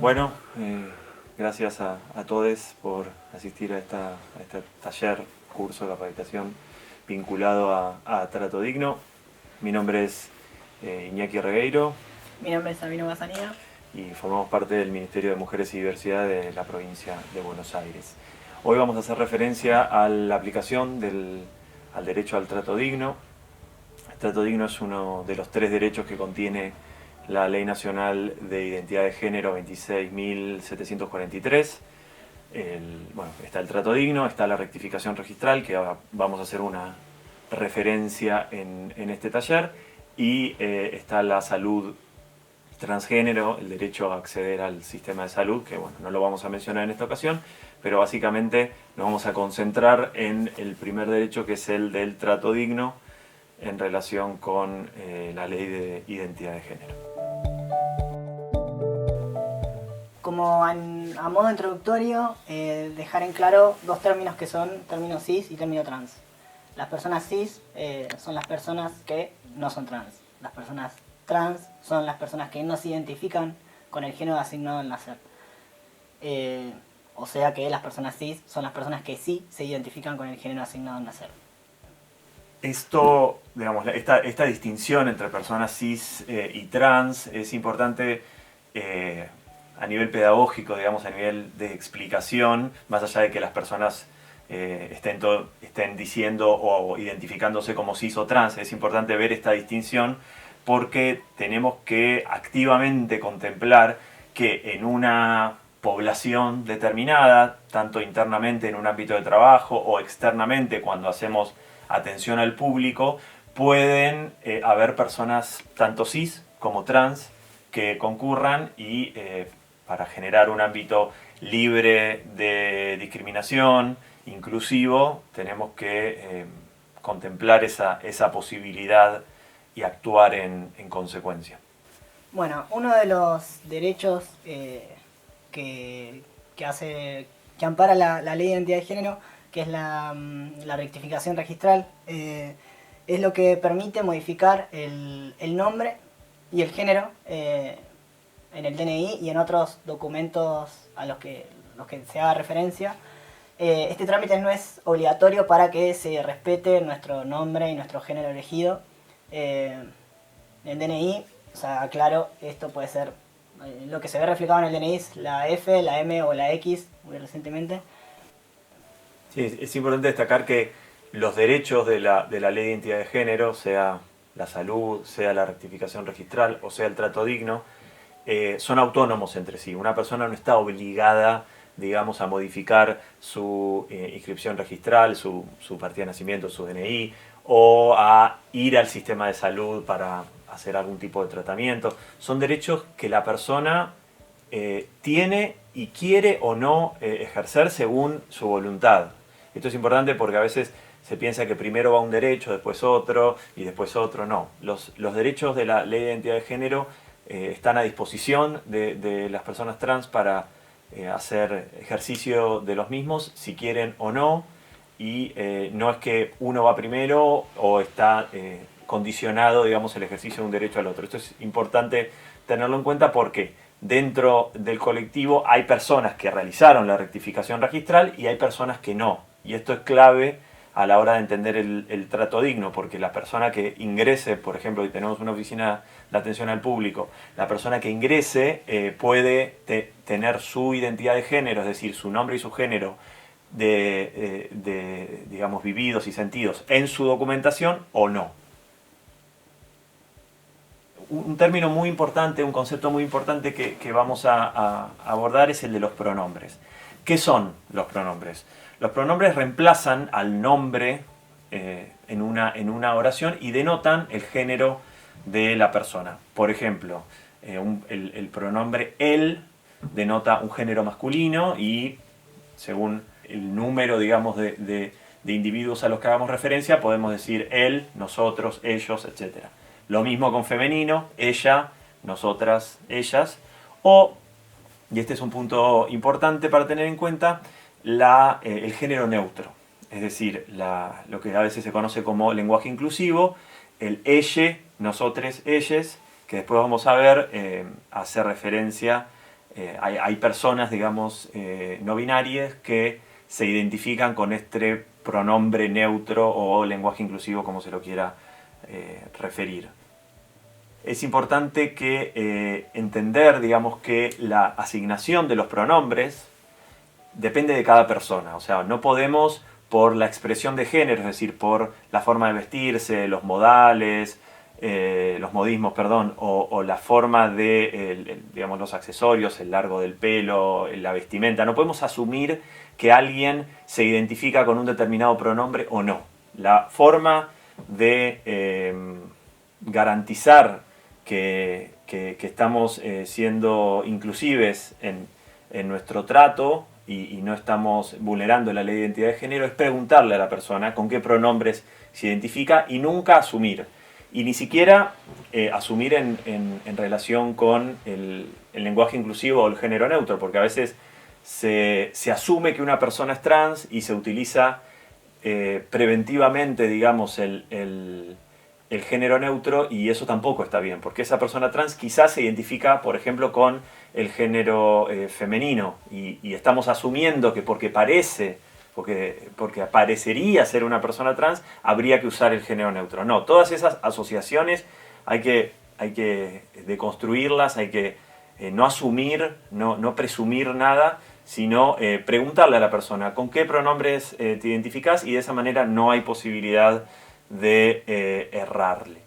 Bueno, gracias a todos por asistir a este taller, curso de capacitación vinculado a Trato Digno. Mi nombre es Iñaki Regueiro. Mi nombre es Sabino Bazanía. Y formamos parte del Ministerio de Mujeres y Diversidad de la provincia de Buenos Aires. Hoy vamos a hacer referencia a la aplicación al derecho al trato digno. El trato digno es uno de los 3 derechos que contiene la Ley Nacional de Identidad de Género 26.743. Está el trato digno, está la rectificación registral, que vamos a hacer una referencia en este taller, y está la salud transgénero, el derecho a acceder al sistema de salud, que bueno, no lo vamos a mencionar en esta ocasión, pero básicamente nos vamos a concentrar en el primer derecho, que es el del trato digno, en relación con la ley de identidad de género. Como a modo introductorio, dejar en claro 2 términos que son término cis y término trans. Las personas cis son las personas que no son trans. Las personas trans son las personas que no se identifican con el género asignado al nacer. O sea que las personas cis son las personas que sí se identifican con el género asignado al nacer. Esto, digamos, esta distinción entre personas cis y trans es importante a nivel pedagógico, digamos, a nivel de explicación, más allá de que las personas estén diciendo o identificándose como cis o trans. Es importante ver esta distinción porque tenemos que activamente contemplar que en una población determinada, tanto internamente en un ámbito de trabajo o externamente cuando hacemos atención al público, pueden haber personas tanto cis como trans que concurran, y para generar un ámbito libre de discriminación, inclusivo, tenemos que contemplar esa posibilidad y actuar en consecuencia. Bueno, uno de los derechos que ampara la ley de identidad de género, que es la rectificación registral, es lo que permite modificar el nombre y el género en el DNI y en otros documentos a los que se haga referencia. Este trámite no es obligatorio para que se respete nuestro nombre y nuestro género elegido. En el DNI, o sea, aclaro, esto puede ser lo que se ve reflejado en el DNI es la F, la M o la X, muy recientemente. Sí, es importante destacar que los derechos de la ley de identidad de género, sea la salud, sea la rectificación registral o sea el trato digno, son autónomos entre sí. Una persona no está obligada, digamos, a modificar su inscripción registral, su partida de nacimiento, su DNI, o a ir al sistema de salud para hacer algún tipo de tratamiento. Son derechos que la persona tiene y quiere o no ejercer según su voluntad. Esto es importante porque a veces se piensa que primero va un derecho, después otro y después otro. No, los derechos de la ley de identidad de género están a disposición de las personas trans para hacer ejercicio de los mismos, si quieren o no, y no es que uno va primero o está condicionado, digamos, el ejercicio de un derecho al otro. Esto es importante tenerlo en cuenta porque dentro del colectivo hay personas que realizaron la rectificación registral y hay personas que no. Y esto es clave a la hora de entender el trato digno, porque la persona que ingrese, por ejemplo, si tenemos una oficina de atención al público, la persona que ingrese puede tener su identidad de género, es decir, su nombre y su género digamos, vividos y sentidos en su documentación o no. Un término muy importante, un concepto muy importante que vamos a abordar es el de los pronombres. ¿Qué son los pronombres? Los pronombres reemplazan al nombre en una oración y denotan el género de la persona. Por ejemplo, el pronombre él denota un género masculino y según el número, digamos, de individuos a los que hagamos referencia, podemos decir él, nosotros, ellos, etc. Lo mismo con femenino, ella, nosotras, ellas, o, y este es un punto importante para tener en cuenta, el género neutro, es decir, lo que a veces se conoce como lenguaje inclusivo, el elle, nosotres, elles, que después vamos a ver, hace referencia hay personas, digamos, no binarias que se identifican con este pronombre neutro o lenguaje inclusivo, como se lo quiera referir. Es importante que entender, digamos, que la asignación de los pronombres depende de cada persona. O sea, no podemos, por la expresión de género, es decir, por la forma de vestirse, los modales, los modismos, perdón, o la forma de, digamos, los accesorios, el largo del pelo, la vestimenta. No podemos asumir que alguien se identifica con un determinado pronombre o no. La forma de garantizar que estamos siendo inclusives en nuestro trato y no estamos vulnerando la ley de identidad de género es preguntarle a la persona con qué pronombres se identifica y nunca asumir. Y ni siquiera asumir en relación con el lenguaje inclusivo o el género neutro, porque a veces se asume que una persona es trans y se utiliza preventivamente, digamos, el género neutro, y eso tampoco está bien, porque esa persona trans quizás se identifica, por ejemplo, con el género femenino, y estamos asumiendo que porque parecería ser una persona trans, habría que usar el género neutro. No, todas esas asociaciones hay que deconstruirlas, hay que no asumir, no presumir nada, sino preguntarle a la persona con qué pronombres te identificas, y de esa manera no hay posibilidad de errarle.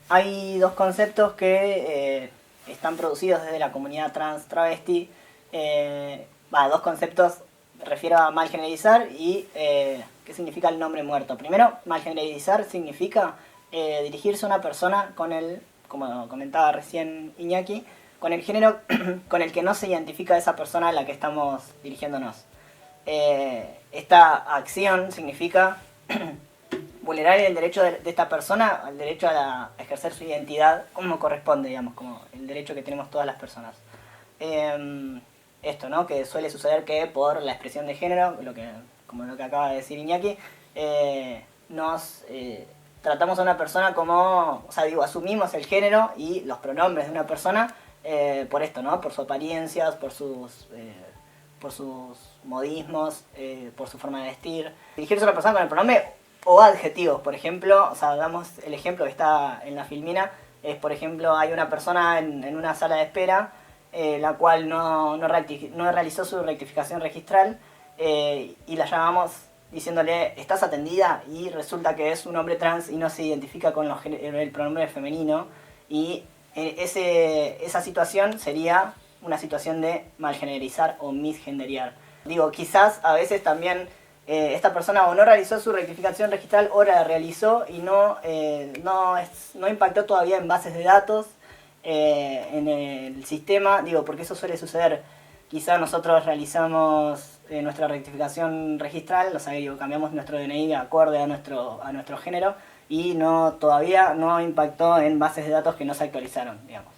Hay dos conceptos que están producidos desde la comunidad trans travesti. Dos conceptos, me refiero a malgenerizar y qué significa el nombre muerto. Primero, malgenerizar significa dirigirse a una persona con el, como comentaba recién Iñaki, con el género con el que no se identifica esa persona a la que estamos dirigiéndonos. Esta acción significa vulnerar el derecho de esta persona, el derecho a ejercer su identidad como corresponde, digamos, como el derecho que tenemos todas las personas. Esto, ¿no? Que suele suceder que por la expresión de género, como lo que acaba de decir Iñaki, nos tratamos a una persona como, o sea, digo, asumimos el género y los pronombres de una persona por esto, ¿no? Por sus apariencias, por sus modismos, por su forma de vestir. Dirigirse a una persona con el pronombre o adjetivos, por ejemplo, o sea, damos el ejemplo que está en la filmina, es, por ejemplo, hay una persona en una sala de espera, la cual no realizó su rectificación registral, y la llamamos diciéndole, ¿estás atendida? Y resulta que es un hombre trans y no se identifica con el pronombre femenino, y esa situación sería una situación de malgenerizar o misgenderiar. Digo, quizás a veces también esta persona o no realizó su rectificación registral o la realizó y no impactó todavía en bases de datos, en el sistema, digo, porque eso suele suceder. Quizás nosotros realizamos nuestra rectificación registral, o sea, digo, cambiamos nuestro DNI de acorde a nuestro género y todavía no impactó en bases de datos que no se actualizaron, digamos.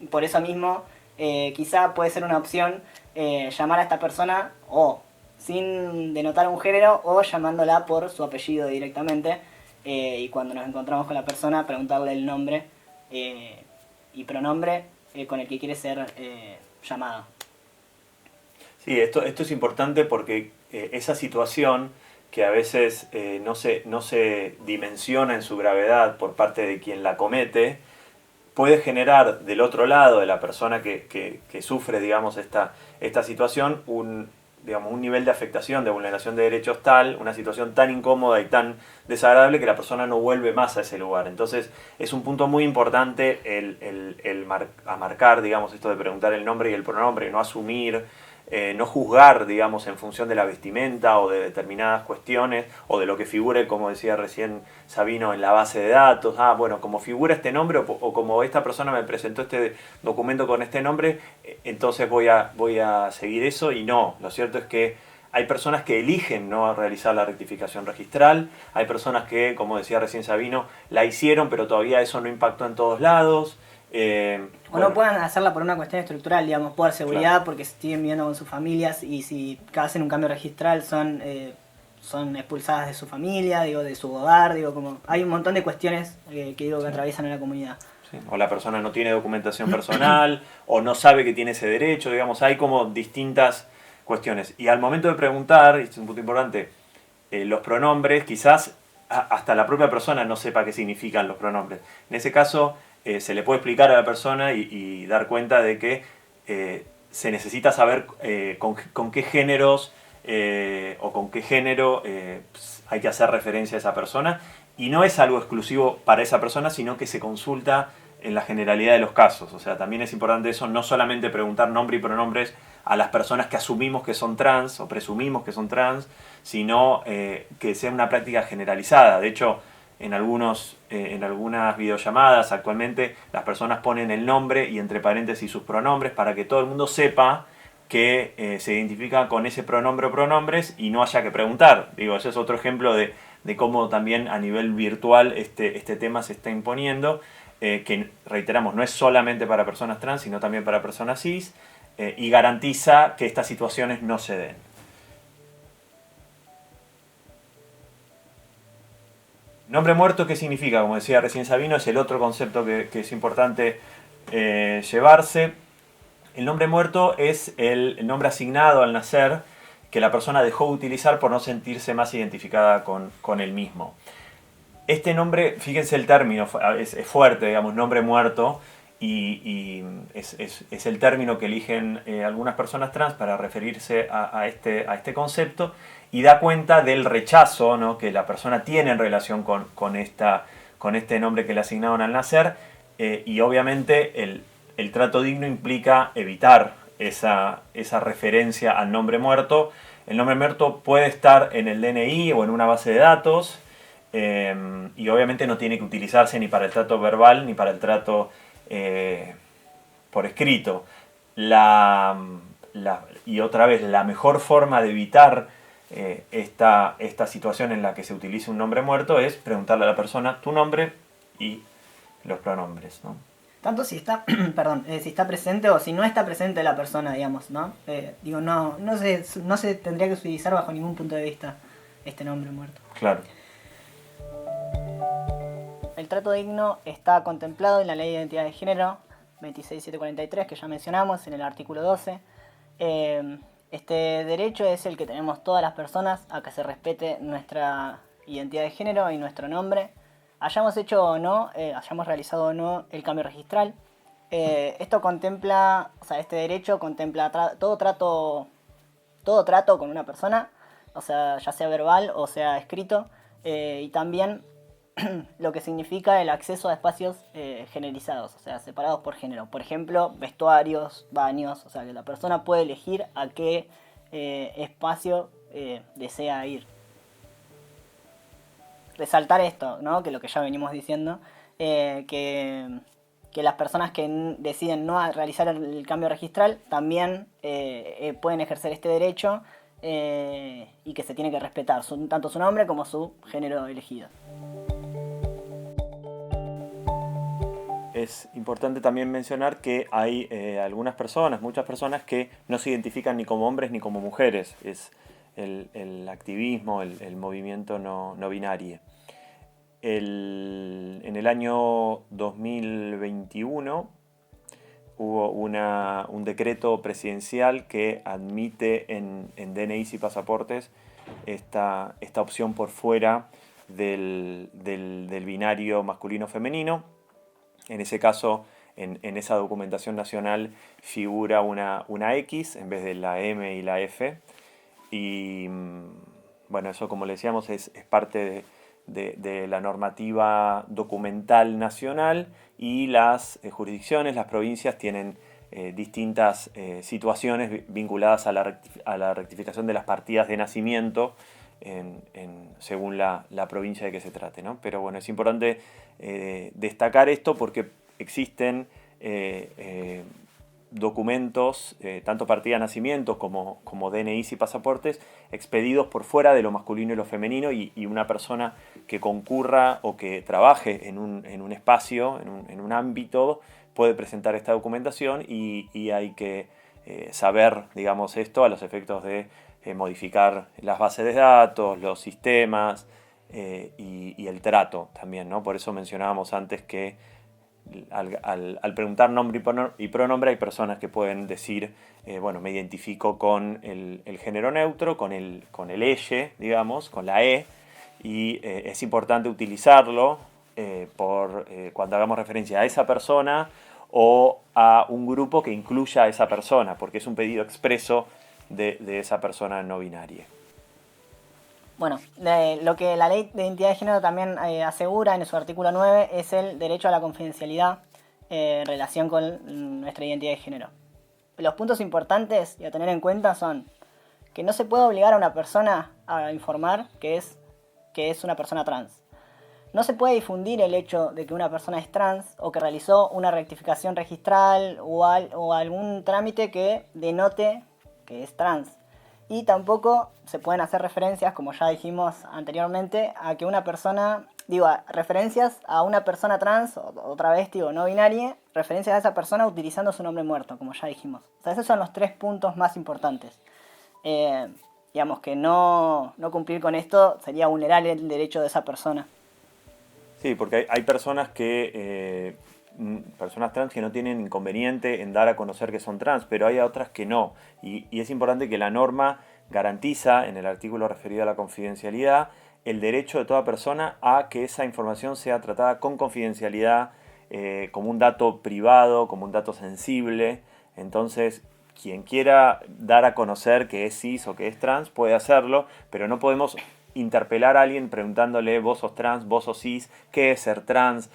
Por eso mismo, quizá puede ser una opción llamar a esta persona o sin denotar un género o llamándola por su apellido directamente, y cuando nos encontramos con la persona preguntarle el nombre y pronombre con el que quiere ser llamada. Sí, esto es importante porque esa situación que a veces no se dimensiona en su gravedad por parte de quien la comete, puede generar del otro lado de la persona que sufre, digamos, esta situación un nivel de afectación, de vulneración de derechos tal, una situación tan incómoda y tan desagradable que la persona no vuelve más a ese lugar. Entonces es un punto muy importante marcar, digamos, esto de preguntar el nombre y el pronombre, no asumir, no juzgar, digamos, en función de la vestimenta o de determinadas cuestiones o de lo que figure, como decía recién Sabino, en la base de datos. Bueno, como figura este nombre o como esta persona me presentó este documento con este nombre, entonces voy a seguir eso. Y no, lo cierto es que hay personas que eligen no realizar la rectificación registral, hay personas que, como decía recién Sabino, la hicieron, pero todavía eso no impactó en todos lados. O no puedan hacerla por una cuestión estructural, digamos, por seguridad, claro, porque se siguen viviendo con sus familias y si hacen un cambio registral son expulsadas de su familia, digo, de su hogar, digo, como hay un montón de cuestiones que atraviesan a la comunidad. ¿sí? O la persona no tiene documentación personal, o no sabe que tiene ese derecho, digamos, hay como distintas cuestiones. Y al momento de preguntar, y este es un punto importante, los pronombres, quizás hasta la propia persona no sepa qué significan los pronombres. En ese caso, se le puede explicar a la persona y dar cuenta de que se necesita saber con qué géneros o con qué género pues, hay que hacer referencia a esa persona. Y no es algo exclusivo para esa persona, sino que se consulta en la generalidad de los casos. O sea, también es importante eso, no solamente preguntar nombre y pronombres a las personas que asumimos que son trans o presumimos que son trans, sino que sea una práctica generalizada. De hecho, en algunas videollamadas actualmente las personas ponen el nombre y entre paréntesis sus pronombres para que todo el mundo sepa que se identifica con ese pronombre o pronombres y no haya que preguntar. Digo, ese es otro ejemplo de cómo también a nivel virtual este tema se está imponiendo, que reiteramos, no es solamente para personas trans, sino también para personas cis, y garantiza que estas situaciones no se den. Nombre muerto, ¿qué significa? Como decía recién Sabino, es el otro concepto que es importante llevarse. El nombre muerto es el nombre asignado al nacer que la persona dejó de utilizar por no sentirse más identificada con él mismo. Este nombre, fíjense el término, es fuerte, digamos, nombre muerto, y es el término que eligen algunas personas trans para referirse a este concepto, y da cuenta del rechazo, ¿no?, que la persona tiene en relación con este nombre que le asignaron al nacer, y obviamente el trato digno implica evitar esa referencia al nombre muerto. El nombre muerto puede estar en el DNI o en una base de datos, y obviamente no tiene que utilizarse ni para el trato verbal ni para el trato por escrito. Y otra vez, la mejor forma de evitar esta situación en la que se utilice un nombre muerto es preguntarle a la persona tu nombre y los pronombres, ¿no? Tanto si está, perdón, si está presente o si no está presente la persona, digamos, ¿no? Digo, no se tendría que utilizar bajo ningún punto de vista este nombre muerto. Claro. El trato digno está contemplado en la Ley de Identidad de Género 26743, que ya mencionamos en el artículo 12. Este derecho es el que tenemos todas las personas a que se respete nuestra identidad de género y nuestro nombre, hayamos hecho o no, hayamos realizado o no el cambio registral. Esto contempla, o sea, este derecho contempla todo trato con una persona, o sea, ya sea verbal o sea escrito, y también lo que significa el acceso a espacios generizados, o sea, separados por género. Por ejemplo, vestuarios, baños, o sea, que la persona puede elegir a qué espacio desea ir. Resaltar esto, ¿no? Que lo que ya venimos diciendo, que las personas que deciden no realizar el cambio registral también pueden ejercer este derecho, y que se tiene que respetar tanto su nombre como su género elegido. Es importante también mencionar que hay algunas personas, muchas personas que no se identifican ni como hombres ni como mujeres. Es el activismo, el movimiento no binario. En el año 2021 hubo un decreto presidencial que admite en DNIs y pasaportes esta opción por fuera del binario masculino-femenino. En ese caso, en esa documentación nacional figura una X en vez de la M y la F. Y bueno, eso, como le decíamos, es parte de la normativa documental nacional, y las jurisdicciones, las provincias tienen distintas situaciones vinculadas a la rectificación de las partidas de nacimiento según la provincia de que se trate, ¿no? Pero bueno, es importante destacar esto porque existen documentos, tanto partida de nacimiento como DNIs y pasaportes, expedidos por fuera de lo masculino y lo femenino, y una persona que concurra o que trabaje en un espacio, en un ámbito, puede presentar esta documentación, y hay que saber, digamos, esto a los efectos de modificar las bases de datos, los sistemas y el trato también, ¿no? Por eso mencionábamos antes que al preguntar nombre y pronombre hay personas que pueden decir, bueno, me identifico con el género neutro, con el elle, digamos, con la e, y es importante utilizarlo cuando hagamos referencia a esa persona o a un grupo que incluya a esa persona, porque es un pedido expreso de esa persona no binaria. Bueno, lo que la ley de identidad de género también asegura en su artículo 9 es el derecho a la confidencialidad en relación con nuestra identidad de género. Los puntos importantes y a tener en cuenta son que no se puede obligar a una persona a informar que es una persona trans. No se puede difundir el hecho de que una persona es trans o que realizó una rectificación registral o algún trámite que denote que es trans. Y tampoco se pueden hacer referencias, como ya dijimos anteriormente, a que una persona, referencias a una persona trans o travesti o no binaria, referencias a esa persona utilizando su nombre muerto, como ya dijimos. O sea, esos son los 3 puntos más importantes. Digamos que no cumplir con esto sería vulnerar el derecho de esa persona. Sí, porque hay personas personas trans que no tienen inconveniente en dar a conocer que son trans, pero hay otras que no. Y es importante que la norma garantiza, en el artículo referido a la confidencialidad, el derecho de toda persona a que esa información sea tratada con confidencialidad, como un dato privado, como un dato sensible. Entonces, quien quiera dar a conocer que es cis o que es trans puede hacerlo, pero no podemos interpelar a alguien preguntándole vos sos trans, vos sos cis, qué es ser trans,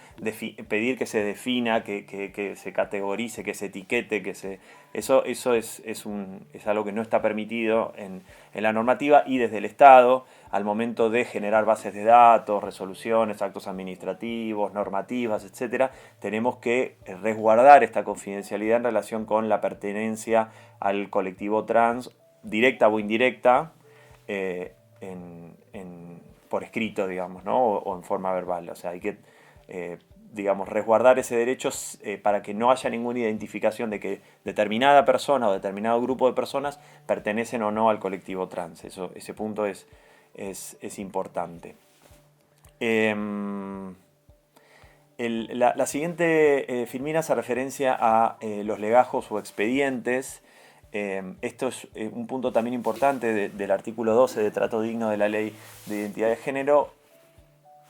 pedir que se defina, que se categorice, que se etiquete, eso es algo que no está permitido en la normativa, y desde el Estado, al momento de generar bases de datos, resoluciones, actos administrativos, normativas, etc., tenemos que resguardar esta confidencialidad en relación con la pertenencia al colectivo trans, directa o indirecta, por escrito, digamos, ¿no? O en forma verbal. O sea, hay que, digamos, resguardar ese derecho para que no haya ninguna identificación de que determinada persona o determinado grupo de personas pertenecen o no al colectivo trans. Ese punto es importante. La siguiente filmina hace referencia a los legajos o expedientes. Esto es un punto también importante del artículo 12 de Trato Digno de la Ley de Identidad de Género,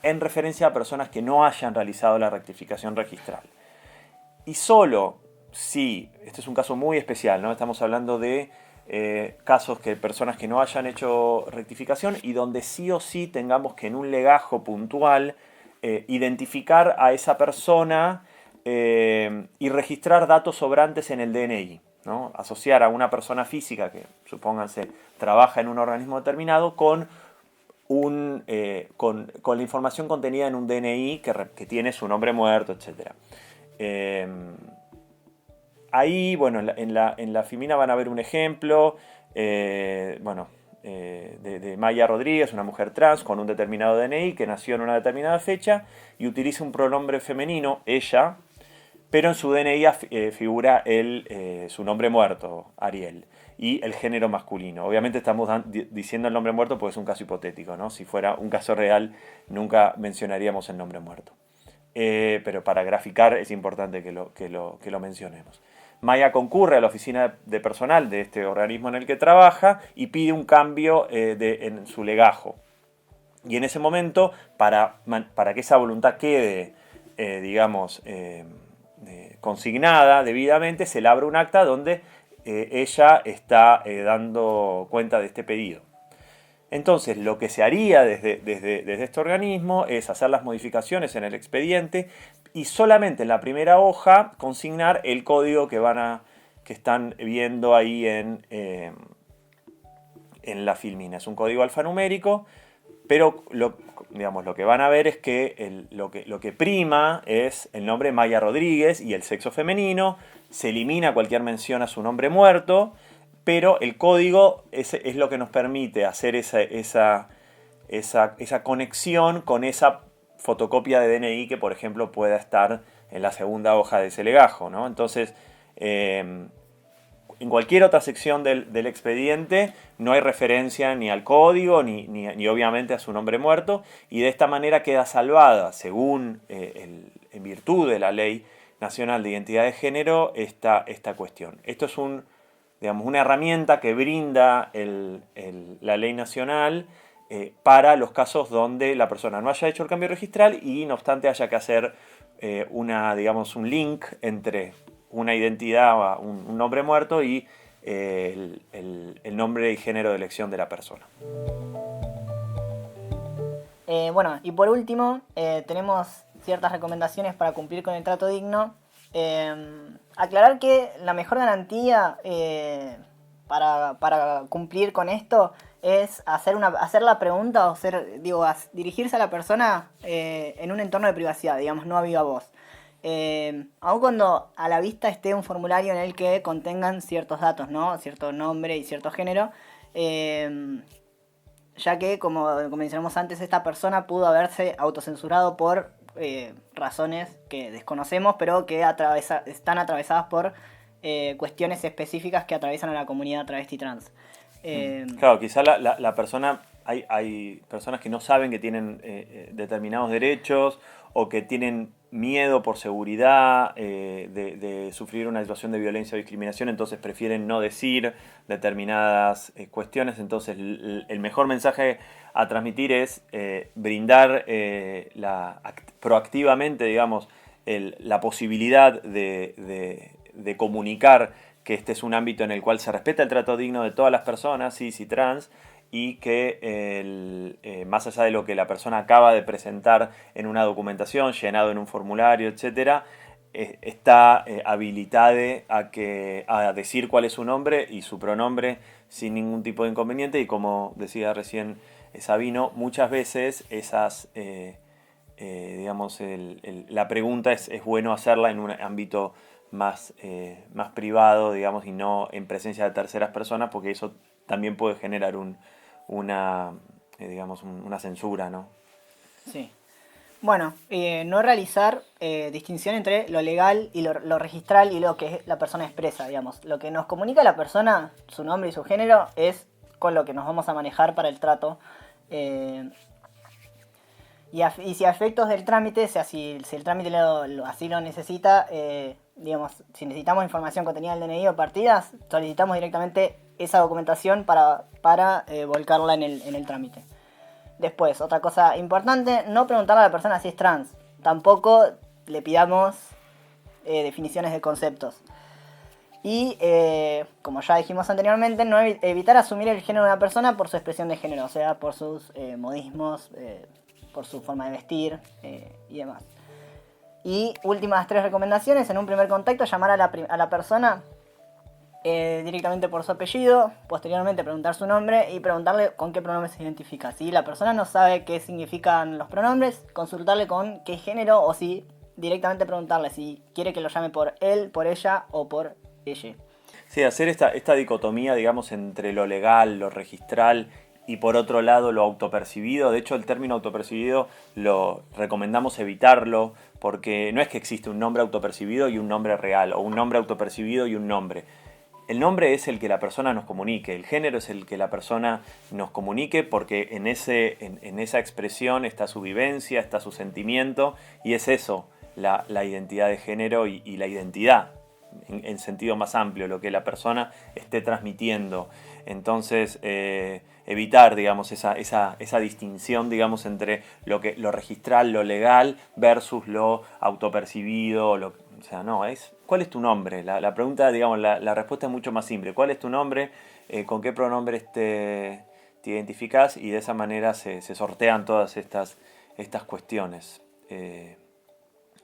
en referencia a personas que no hayan realizado la rectificación registral. Y solo si, este es un caso muy especial, ¿no? Estamos hablando de casos que personas que no hayan hecho rectificación y donde sí o sí tengamos que en un legajo puntual identificar a esa persona y registrar datos sobrantes en el DNI, ¿no? Asociar a una persona física que, supónganse, trabaja en un organismo determinado con la información contenida en un DNI que tiene su nombre muerto, etc. Ahí, bueno, en la filmina van a ver un ejemplo, de Maya Rodríguez, una mujer trans con un determinado DNI que nació en una determinada fecha y utiliza un pronombre femenino, ella, pero en su DNI figura su nombre muerto, Ariel, y el género masculino. Obviamente estamos diciendo el nombre muerto porque es un caso hipotético, ¿no? Si fuera un caso real, nunca mencionaríamos el nombre muerto. Pero para graficar es importante que lo mencionemos. Maya concurre a la oficina de personal de este organismo en el que trabaja y pide un cambio en su legajo. Y en ese momento, para que esa voluntad quede, consignada debidamente, se le abre un acta donde ella está dando cuenta de este pedido. Entonces, lo que se haría desde este organismo es hacer las modificaciones en el expediente y solamente en la primera hoja consignar el código que están viendo ahí en la filmina. Es un código alfanumérico, pero lo que van a ver es que lo que prima es el nombre Maya Rodríguez y el sexo femenino. Se elimina cualquier mención a su nombre muerto, pero el código es lo que nos permite hacer esa conexión con esa fotocopia de DNI que, por ejemplo, pueda estar en la segunda hoja de ese legajo, ¿no? Entonces, en cualquier otra sección del expediente no hay referencia ni al código ni obviamente a su nombre muerto, y de esta manera queda salvada, según en virtud de la Ley Nacional de Identidad de Género esta cuestión. Esto es una herramienta que brinda la ley nacional para los casos donde la persona no haya hecho el cambio registral y no obstante haya que hacer un link entre una identidad, un nombre muerto y el nombre y género de elección de la persona. Bueno, y por último, tenemos ciertas recomendaciones para cumplir con el trato digno. Aclarar que la mejor garantía para cumplir con esto es hacer la pregunta o dirigirse a la persona en un entorno de privacidad, digamos, no a viva voz. Aun cuando a la vista esté un formulario en el que contengan ciertos datos, ¿no? Cierto nombre y cierto género, ya que, como mencionamos antes, esta persona pudo haberse autocensurado por razones que desconocemos, pero que están atravesadas por cuestiones específicas que atraviesan a la comunidad travesti trans. Claro, quizá la persona, hay personas que no saben que tienen determinados derechos o que tienen miedo por seguridad de sufrir una situación de violencia o discriminación, entonces prefieren no decir determinadas cuestiones. Entonces el mejor mensaje a transmitir es brindar proactivamente, digamos, la posibilidad de comunicar que este es un ámbito en el cual se respeta el trato digno de todas las personas, cis y trans, y que más allá de lo que la persona acaba de presentar en una documentación, llenado en un formulario, etc., está habilitada a decir cuál es su nombre y su pronombre sin ningún tipo de inconveniente. Y como decía recién Sabino, muchas veces la pregunta es bueno hacerla en un ámbito más privado, digamos, y no en presencia de terceras personas, porque eso también puede generar una censura, ¿no? Sí. Bueno, no realizar distinción entre lo legal y lo registral y lo que la persona expresa, digamos. Lo que nos comunica la persona, su nombre y su género, es con lo que nos vamos a manejar para el trato. Y si a efectos del trámite, o sea, si el trámite así lo necesita, digamos, si necesitamos información contenida en el DNI o partidas, solicitamos directamente esa documentación para volcarla en el trámite. Después, otra cosa importante, no preguntarle a la persona si es trans. Tampoco le pidamos definiciones de conceptos. Y, como ya dijimos anteriormente, no evitar asumir el género de una persona por su expresión de género, o sea, por sus modismos, por su forma de vestir y demás. Y últimas 3 recomendaciones: en un primer contacto, llamar a la persona directamente por su apellido, posteriormente preguntar su nombre y preguntarle con qué pronombre se identifica. Si la persona no sabe qué significan los pronombres, consultarle con qué género, o si directamente preguntarle si quiere que lo llame por él, por ella o por ella. Sí, hacer esta dicotomía, digamos, entre lo legal, lo registral y por otro lado lo autopercibido. De hecho, el término autopercibido lo recomendamos evitarlo, porque no es que existe un nombre autopercibido y un nombre real, o un nombre autopercibido y un nombre. El nombre es el que la persona nos comunique, el género es el que la persona nos comunique, porque en esa expresión está su vivencia, está su sentimiento, y es eso, la identidad de género y la identidad en sentido más amplio, lo que la persona esté transmitiendo. Entonces, evitar, digamos, esa distinción, digamos, entre lo registral, lo legal versus lo autopercibido, o sea, no, ¿cuál es tu nombre? La pregunta, digamos, la respuesta es mucho más simple. ¿Cuál es tu nombre? ¿Con qué pronombre te identificás? Y de esa manera se sortean todas estas cuestiones.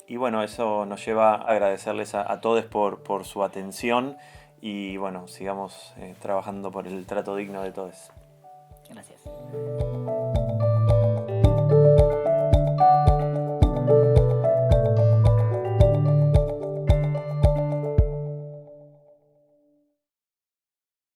Y bueno, eso nos lleva a agradecerles a todos por su atención y bueno, sigamos trabajando por el trato digno de todos. Gracias.